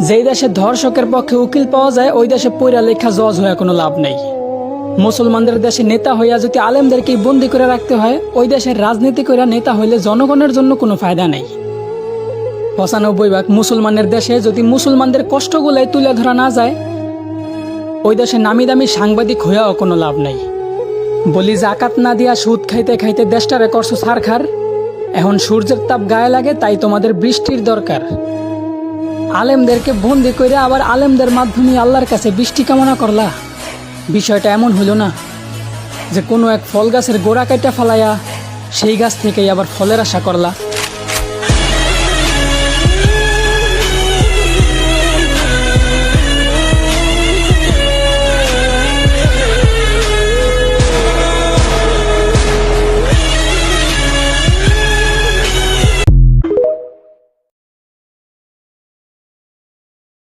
যেই দেশে ধর্ষকের পক্ষে উকিল পাওয়া যায় ওই দেশে পইরা লেখা জজ হয়ে কোনো লাভ নেই। মুসলমানদের দেশে নেতা হইয়া যদি আলেমদেরকেই বন্দি করে রাখতে হয়, ওই দেশের রাজনীতি করে নেতা হইলে জনগণের জন্য কোনো ফায়দা নেই। ৯৫% মুসলমানের দেশে যদি মুসলমানদের কষ্টগুলাই তুলে ধরা না যায়, ওই দেশে নামি দামি সাংবাদিক হইয়াও কোনো লাভ নেই। বলি জাকাত না দিয়া সুদ খাইতে খাইতে দেশটারে করছো ছারখার। এখন সূর্যের তাপ গায়ে লাগে তাই তোমাদের বৃষ্টির দরকার। আলেমদেরকে বন্দি করে আবার আলেমদের মাধ্যমে আল্লাহর কাছে বৃষ্টি কামনা করলা। বিষয়টা এমন হইল না যে কোনো এক ফল গাছের গোড়া কাটা ফালাইয়া সেই গাছ থেকেই আবার ফলের আশা করলা।